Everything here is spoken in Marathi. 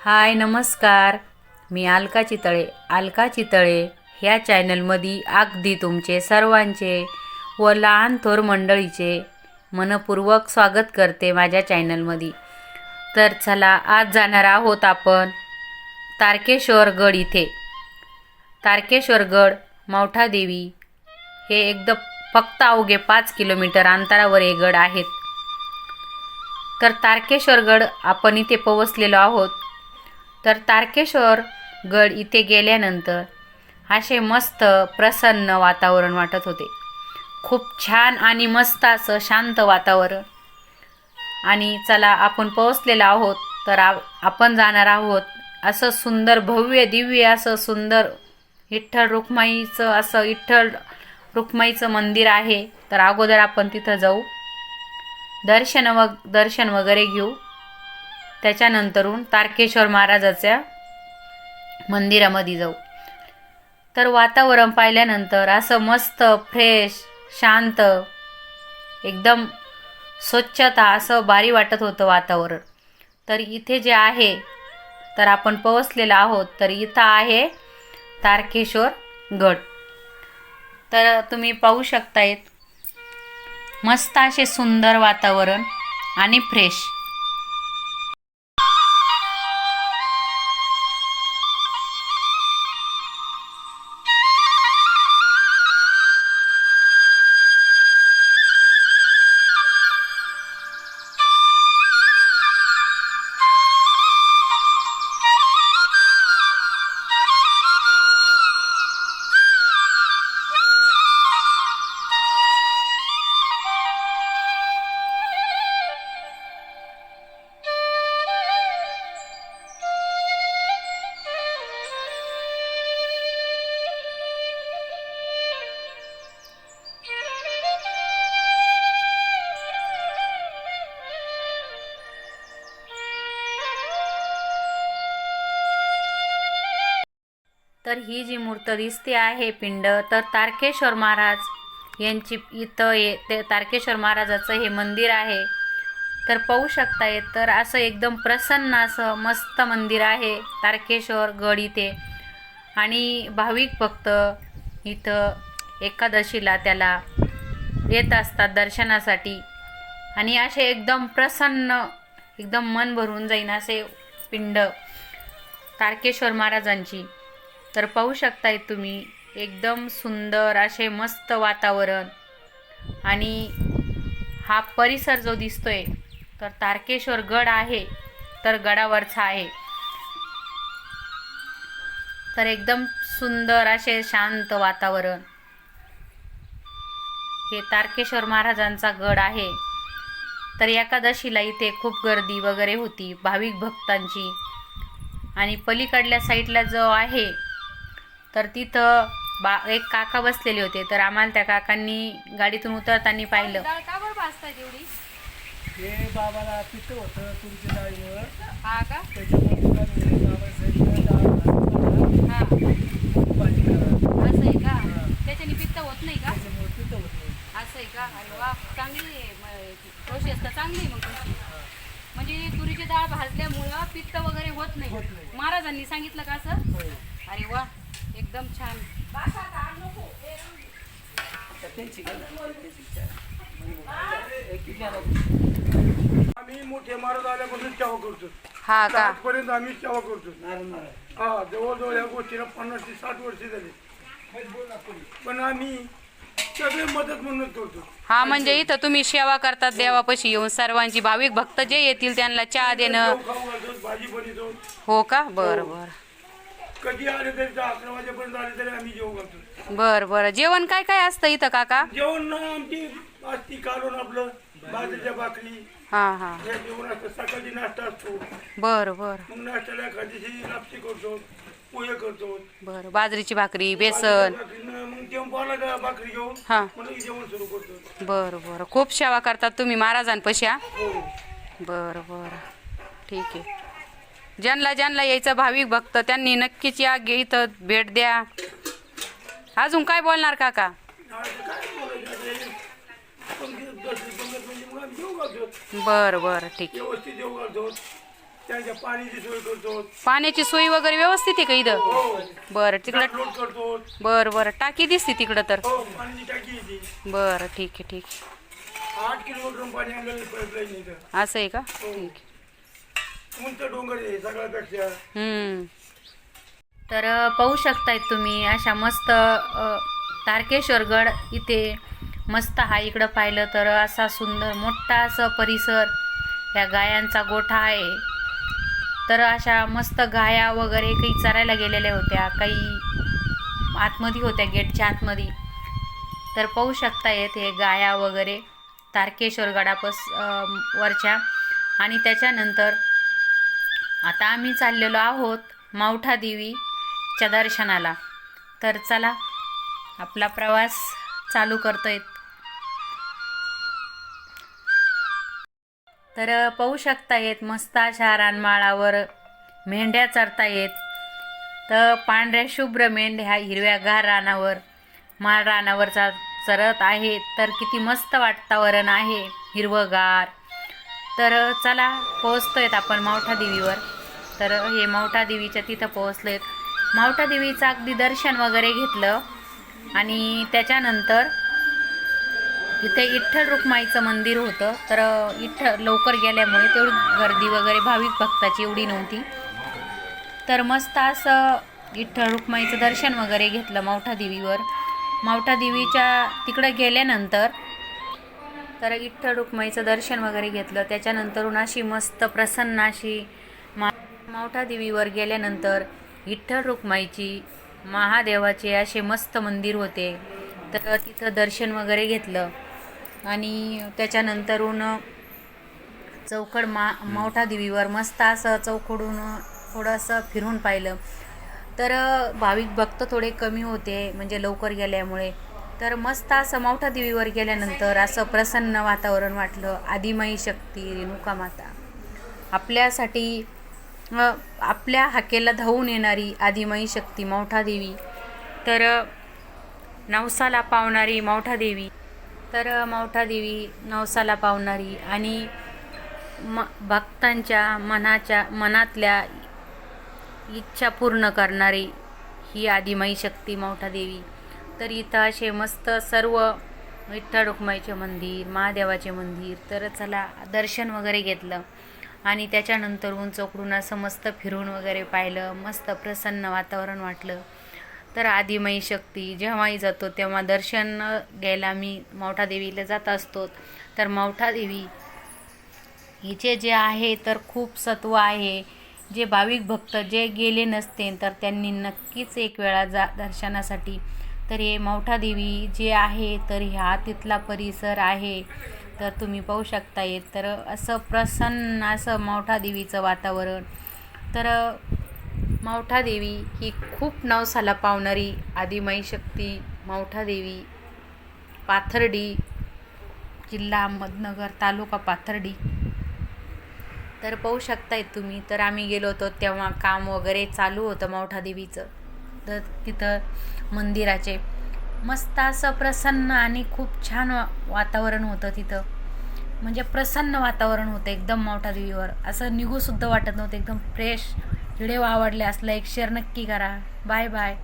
हाय नमस्कार. मी अलका चितळे. अलका चितळे ह्या चॅनलमध्ये अगदी तुमचे सर्वांचे व लहान थोर मंडळीचे मनपूर्वक स्वागत करते माझ्या चॅनलमध्ये. तर चला आज जाणार आहोत आपण तारकेश्वर गड इथे. तारकेश्वर गड मौठादेवी हे एकदम फक्त अवघे 5 किलोमीटर अंतरावर हे गड आहेत. तर तारकेश्वर गड आपण इथे पोहोचलेलो आहोत. तर तारकेश्वर गड इथे गेल्यानंतर असे मस्त प्रसन्न वातावरण वाटत होते. खूप छान आणि मस्त असं शांत वातावरण. आणि चला आपण पोहोचलेलो आहोत. तर आपण जाणार आहोत असं सुंदर भव्य दिव्य असं सुंदर विठ्ठल रुक्माईचं मंदिर आहे. तर अगोदर आपण तिथं जाऊ, दर्शन वगैरे घेऊ. त्याच्यानंतरून तारकेश्वर महाराजाच्या मंदिरामध्ये जाऊ. तर वातावरण पाहिल्यानंतर असं मस्त फ्रेश शांत एकदम स्वच्छता असं भारी वाटत होतं वातावरण. तर इथे जे आहे तर आपण पोहोचलेलो आहोत. तर इथं आहे तारकेश्वर गड. तर तुम्ही पाहू शकतायत मस्त असे सुंदर वातावरण आणि फ्रेश. तर ही जी मूर्त दिसते आहे पिंड, तर तारकेश्वर महाराज यांची इथं ते तारकेश्वर महाराजाचं हे मंदिर आहे. तर पाहू शकताय तर असं एकदम प्रसन्न असं मस्त मंदिर आहे तारकेश्वर गड इथे. आणि भाविक भक्त इथं एकादशीला त्याला येत असतात दर्शनासाठी. आणि असे एकदम प्रसन्न एकदम मन भरून जाईन असे पिंड तारकेश्वर महाराजांची. तर पाहू शकताय तुम्ही एकदम सुंदर असे मस्त वातावरण. आणि हा परिसर जो दिसतोय तर तारकेश्वर गड आहे तर गडावरचा आहे. तर एकदम सुंदर असे शांत वातावरण. हे तारकेश्वर महाराजांचा गड आहे. तर एकादशीला इथे खूप गर्दी वगैरे होती भाविक भक्तांची. आणि पलीकडल्या साईडला जो आहे तर तिथं एक काका बसलेले होते. तर आम्हाला त्या काकांनी गाडीतून उतरताना पाहिलं. का बरं भाजताय तेवढी? हे बाबाला पित्त होतं तुमच्या डाळीवर. हा का? त्याच्यामुळे बाबा सांगितलं डाळ भाजून हा भाजी करा. असं आहे का? त्याच्याने पित्त होत नाही का? त्याच्यामुळे पित्त होत नाही. असं आहे का? अरे वा, चांगली आहे प्रोसेस. तर चांगली आहे मग तुमची. म्हणजे तुरीची डाळ भाजल्यामुळं पित्त वगैरे होत नाही. होत नाही. महाराजांनी सांगितलं का असं? होय. अरे वा, एकदम छान. तर त्यांची गरज आम्ही मोठे महाराज आल्यापासून सेवा करतो. हा का? आजपर्यंत आम्ही सेवा करतो. हा जवळजवळ या गोष्टीला 50 ते 60 वर्ष झाली. पण आम्ही सगळे मदत म्हणून करतो. हा, म्हणजे इथं तुम्ही सेवा करतात देवापाशी येऊन. सर्वांची भाविक भक्त जे येतील त्यांना चहा देणं. जेव खाऊ घालतो, भाजी बनवतो. हो का? बरं बरं कधी आले तरी 11 वाजेपर्यंत आले तरी आम्ही जेव घालतो. बरं बरं. जेवण काय काय असतं इथं काका? जेवण आमची असती काढून आपलं बाजरीच्या भाकरी हा हा. हे जेवण असतं. सकाळची नाश्ता असतो. बरं बरं मग नाश्त्याला एखाद्याशी लापशी करतो, पोहे करतो. बरं. बाजरीची भाकरी, बेसन. मग जेवण पाहिला भाकरी घेऊन हा. मग जेवण सुरू करतो. बरं बरं. खूप सेवा करतात तुम्ही महाराजांपाशी. हा, हो. बरं बरं, ठीक आहे. ज्यांना यायचं भाविक भक्त त्यांनी नक्कीच या, इथं भेट द्या. अजून काय बोलणार काका? पंगत म्हणजे मग आम्ही जेव घालतो. बरं बरं, ठीक आहे. व्यवस्थित जेव घालतो. त्यांच्या पाण्याची सोय करतो. पाण्याची सोय वगैरे व्यवस्थित आहे का इथं? हो बरं तिकडं. लोड करतो. बरं टाकी दिसते तिकडं तर. हो पाण्याची टाकी येते. बरं ठीक आहे 8 किलोमीटर पाणी आणलेलं पाईपलाईन इथं. असं आहे का? हो. ठीक आहे. उंच डोंगर आहे सगळ्यापेक्षा. तर पाहू शकताय तुम्ही अशा मस्त तारकेश्वरगड इथे मस्त हा इकडं पाहिलं तर असा सुंदर मोठा असं परिसर, या गायांचा गोठा आहे. तर अशा मस्त गाया वगैरे काही चरायला गेलेल्या होत्या, काही आतमध्ये होत्या गेटच्या आतमध्ये. तर पाहू शकता हे गाया वगैरे तारकेश्वर वरच्या. आणि त्याच्यानंतर आता आम्ही चाललेलो आहोत मावठा देवीच्या दर्शनाला. तर चला आपला प्रवास चालू करतोय. तर पाहू शकतायत मस्त अशा रानमाळावर मेंढ्या चरतायत. तर पांढऱ्या शुभ्र मेंढ्या हिरव्यागार रानावर माळ रानावर चरत आहेत. तर किती मस्त वातावरण आहे, हिरवगार. तर चला पोहोचतोयत आपण मावठा देवीवर. तर हे मावठा देवीच्या तिथं पोहोचलेत. मावठा देवीचं अगदी दर्शन वगैरे घेतलं आणि त्याच्यानंतर इथे विठ्ठल रुक्माईचं मंदिर होतं. तर लवकर गेल्यामुळे तेवढी गर्दी वगैरे भाविक भक्ताची एवढी नव्हती. तर मस्त असं विठ्ठल रुक्माईचं दर्शन वगैरे घेतलं मावठा देवीवर. मावठा देवीच्या तिकडं गेल्यानंतर तर विठ्ठल रुक्माईचं दर्शन वगैरे घेतलं. त्याच्यानंतरून अशी मस्त प्रसन्न अशी मावठा देवीवर गेल्यानंतर विठ्ठल रुक्माईची महादेवाचे असे मस्त मंदिर होते. तर तिथं दर्शन वगैरे घेतलं आणि त्याच्यानंतरून चौकड मावठा देवीवर मस्त असं चौकडून थोडंसं फिरून पाहिलं. तर भाविक भक्त थोडे कमी होते म्हणजे लवकर गेल्यामुळे. तर मस्त असं मावठा देवीवर गेल्यानंतर असं प्रसन्न वातावरण वाटलं. आदिमाई शक्ती रेणुका माता आपल्यासाठी आपल्या हाकेला धावून येणारी आदिमाई शक्ती मावठा देवी. तर नवसाला पावणारी मावठा देवी. तर मावठा देवी नवसाला पावणारी आणि भक्तांच्या मनातल्या इच्छा पूर्ण करणारी ही आदिमाई शक्ती मावठा देवी. तर इथं असे मस्त सर्व विठ्ठल रुक्माईचे मंदिर, महादेवाचे मंदिर. तर चला दर्शन वगैरे घेतलं आणि त्याच्यानंतरून चौकडून असं मस्त फिरून वगैरे पाहिलं. मस्त प्रसन्न वातावरण वाटलं. तर आदिमाई शक्ती जेव्हाही जातो तेव्हा दर्शन घ्यायला मी मावठा देवीला जात असतो. तर मावठा देवी हिचे जे आहे तर खूप सत्व आहे. जे भाविक भक्त जे गेले नसते तर त्यांनी नक्कीच एक वेळा जा दर्शनासाठी. तर हे मावठा देवी जे आहे तर हा तिथला परिसर आहे. तर तुम्ही पाहू शकताय. तर असं प्रसन्न असं मावठा देवीचं वातावरण. तर मावठा देवी ही खूप नवसाला पावणारी आदिमाई शक्ती मावठा देवी, पाथर्डी, जिल्हा अहमदनगर, तालुका पाथर्डी. तर पाहू शकताय तुम्ही. तर आम्ही गेलो होतो तेव्हा काम वगैरे चालू होतं मावठा देवीचं. तर तिथं मंदिराचे मस्त असं प्रसन्न आणि खूप छान वातावरण होतं तिथं. म्हणजे प्रसन्न वातावरण होतं एकदम मावठा देवीवर. असं निघूसुद्धा वाटत नव्हतं, एकदम फ्रेश. व्हिडिओ आवडले असला एक शेअर नक्की करा. Bye bye.